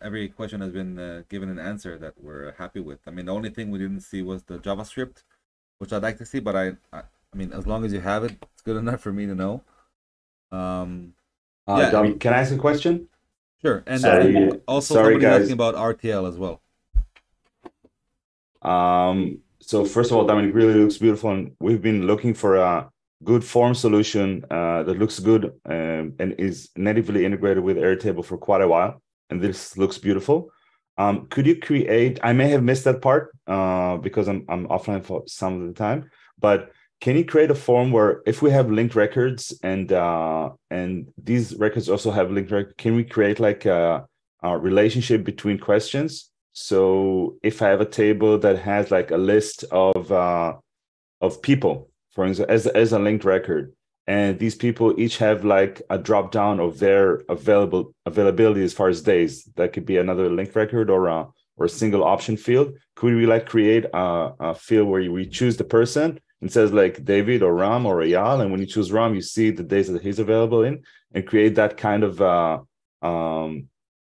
every question has been given an answer that we're happy with. I mean, the only thing we didn't see was the JavaScript, which I'd like to see, but I mean, as long as you have it, it's good enough for me to know. Yeah. Dom, can I ask a question? Sure. And also somebody asking about RTL as well. So first of all, Dominic, really looks beautiful, and we've been looking for a good form solution that looks good and is natively integrated with Airtable for quite a while, and this looks beautiful. Could you create, I may have missed that part because I'm offline for some of the time, but can you create a form where if we have linked records and these records also have linked records, can we create like a relationship between questions? So if I have a table that has like a list of people, for example, as a linked record, and these people each have like a drop down of their availability as far as days. That could be another linked record or a single option field. Could we like create a field where we choose the person and says like David or Ram or Eyal, and when you choose Ram, you see the days that he's available in, and create that kind of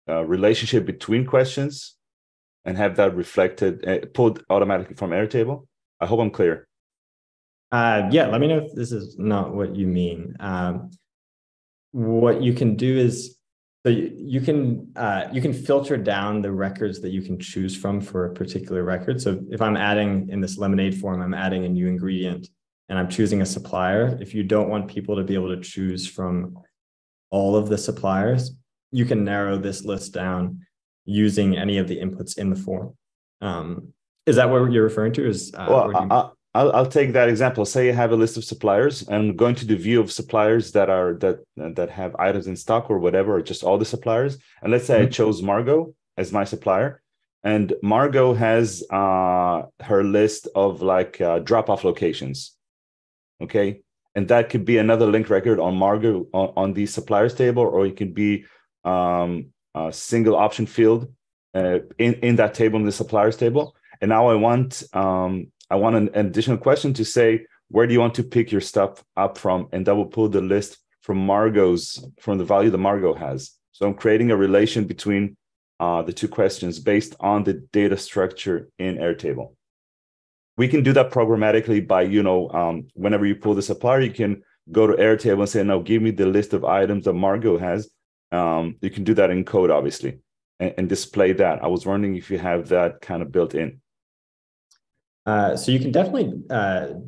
relationship between questions, and have that reflected, pulled automatically from Airtable. I hope I'm clear. Yeah, let me know if this is not what you mean. What you can do is, so you can filter down the records that you can choose from for a particular record. So if I'm adding in this lemonade form, I'm adding a new ingredient and I'm choosing a supplier. If you don't want people to be able to choose from all of the suppliers, you can narrow this list down using any of the inputs in the form. Is that what you're referring to? I'll take that example. Say I have a list of suppliers, and going to the view of suppliers that have items in stock or whatever, or just all the suppliers. And let's say I chose Margot as my supplier, and Margot has her list of like drop-off locations. Okay, and that could be another linked record on Margot on the suppliers table, or it could be a single option field in that table, in the suppliers table. And now I want an additional question to say, where do you want to pick your stuff up from? And that will pull the list from the value that Margot has. So I'm creating a relation between the two questions based on the data structure in Airtable. We can do that programmatically by, whenever you pull the supplier, you can go to Airtable and say, no, give me the list of items that Margot has. You can do that in code, obviously. and display that. I was wondering if you have that kind of built in. So you can definitely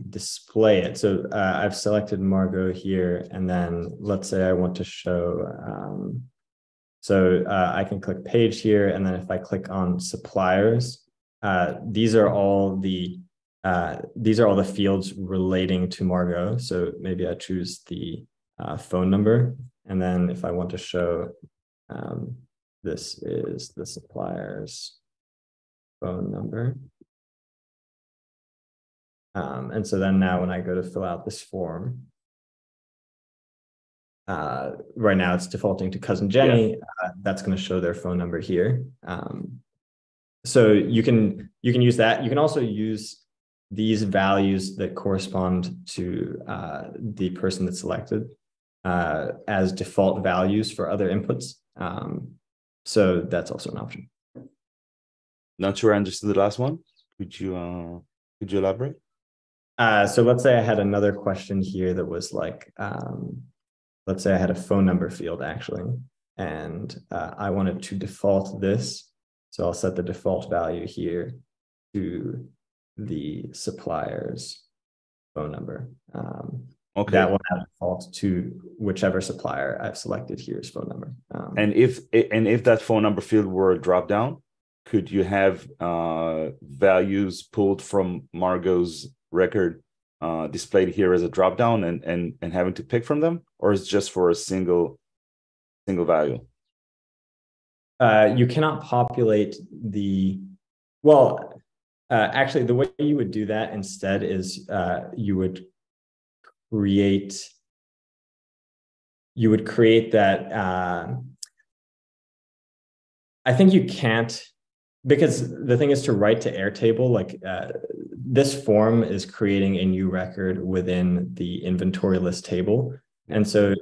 display it. So I've selected Margot here, and then let's say I want to show, I can click page here, and then if I click on suppliers, these are all the fields relating to Margot. So maybe I choose the phone number, and then if I want to show, this is the supplier's phone number. And so then now when I go to fill out this form, right now it's defaulting to cousin Jenny. Yeah. That's going to show their phone number here. So you can use that. You can also use these values that correspond to the person that's selected as default values for other inputs. So that's also an option. Not sure I understood the last one. Could you elaborate? So let's say I had another question here that was like, let's say I had a phone number field actually, and I wanted to default this. So I'll set the default value here to the supplier's phone number. Okay. That will have default to whichever supplier I've selected here's phone number. And if that phone number field were a drop down, could you have values pulled from Margot's record displayed here as a drop down and having to pick from them, or is it just for a single value? You cannot populate the actually the way you would do that instead is you would create that. I think you can't, because the thing is to write to Airtable, like this form is creating a new record within the inventory list table. And so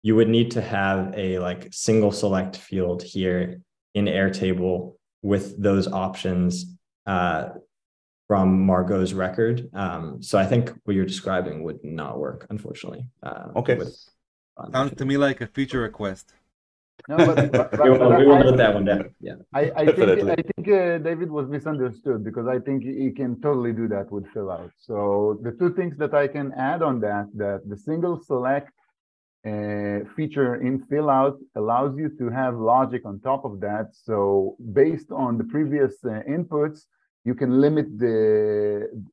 you would need to have a like single select field here in Airtable with those options from Margot's record. So I think what you're describing would not work, unfortunately. Okay. Sounds to me like a feature request. No, but we will note that one down. Yeah, I think David was misunderstood, because I think he can totally do that with Fillout. So the two things that I can add on that the single select feature in Fillout allows you to have logic on top of that. So based on the previous inputs, you can limit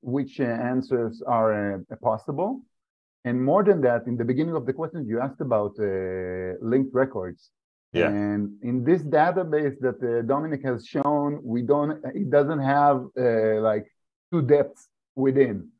which answers are possible. And more than that, in the beginning of the question, you asked about linked records. Yeah. And in this database that Dominic has shown, it doesn't have like two depths within,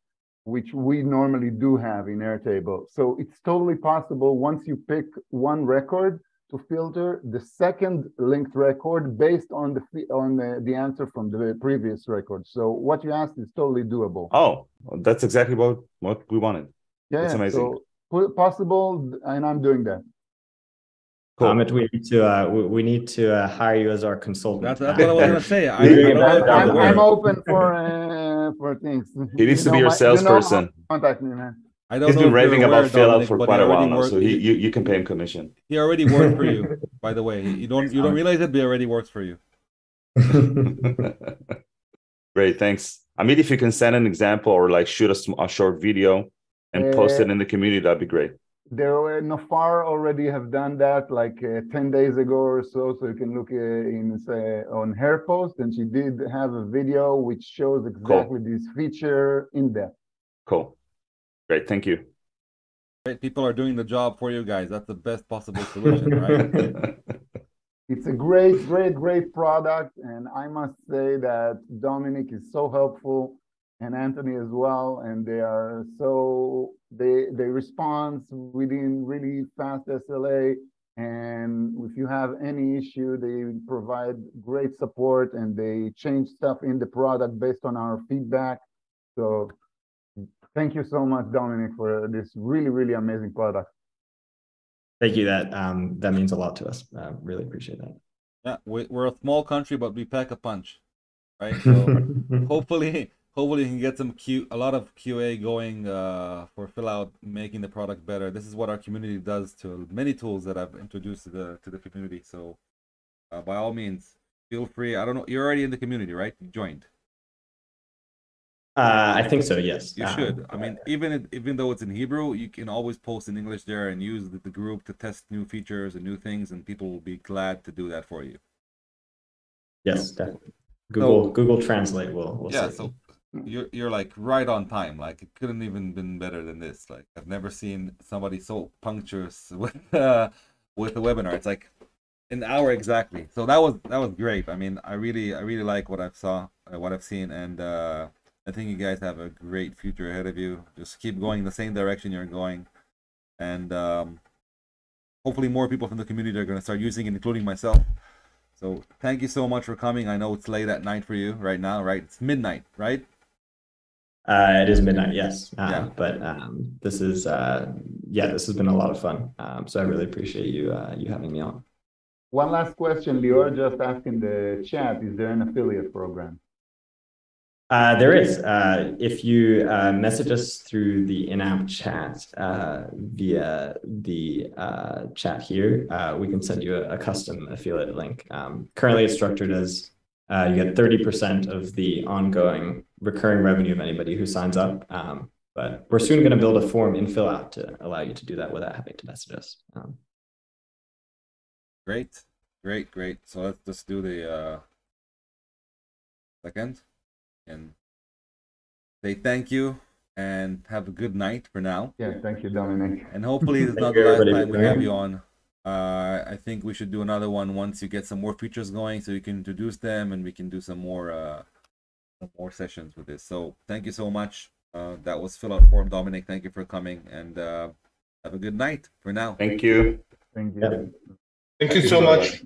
which we normally do have in Airtable. So it's totally possible once you pick one record to filter the second linked record based on the answer from the previous record. So what you asked is totally doable. Oh, that's exactly what we wanted. Yeah, that's amazing. So possible, and I'm doing that. Cool. We need to hire you as our consultant. That's what I was gonna say. I'm open for things. He needs to be your salesperson. Contact me, man. He's been raving about Fillout for quite a while now, so you can pay him commission. He already worked for you, by the way. You don't realize it, but he already works for you. Great, thanks. Amit, if you can send an example or like shoot a short video and post it in the community, that'd be great. Nofar already have done that like 10 days ago or so. So you can look on her post, and she did have a video which shows exactly this feature in depth. Cool. Great, thank you. Great, people are doing the job for you guys. That's the best possible solution, right? It's a great product, and I must say that Dominic is so helpful, and Anthony as well, and they respond within really fast SLA, and if you have any issue, they provide great support, and they change stuff in the product based on our feedback. So thank you so much, Dominic, for this really amazing product. Thank you. That means a lot to us. Really appreciate that. Yeah, we're a small country, but we pack a punch, right? So hopefully we can get a lot of QA going for Fillout, making the product better. This is what our community does to many tools that I've introduced to the community. So by all means, feel free. I don't know, you're already in the community, right? You joined. I think so, yes. You should. I mean, even though it's in Hebrew, you can always post in English there and use the group to test new features and new things, and people will be glad to do that for you. Yes, definitely. Google Translate will yeah. save So me. you're like right on time. Like it couldn't even been better than this. Like I've never seen somebody so punctuous with a webinar. It's like an hour exactly. So that was great. I mean, I really like what I've seen, and I think you guys have a great future ahead of you. Just keep going the same direction you're going, and hopefully more people from the community are going to start using it, including myself. So thank you so much for coming. I know it's late at night for you right now, right? It's midnight, right? It is midnight, yes. Yeah. But this is this has been a lot of fun. So I really appreciate you having me on. One last question, Lior just asked in the chat, is there an affiliate program? There is. If you message us through the in-app chat via the chat here, we can send you a custom affiliate link. Currently, it's structured as you get 30% of the ongoing recurring revenue of anybody who signs up. But we're soon going to build a form in Fillout to allow you to do that without having to message us. Great. So let's just do the second and say thank you and have a good night for now. Yeah, thank you, Dominic. And hopefully it's not the last time we have you on. I think we should do another one once you get some more features going, so you can introduce them and we can do some more sessions with this. So thank you so much. That was Fillout Forum. Dominic, thank you for coming, and have a good night for now. Thank you. Thank you. Yeah. Thank you so much.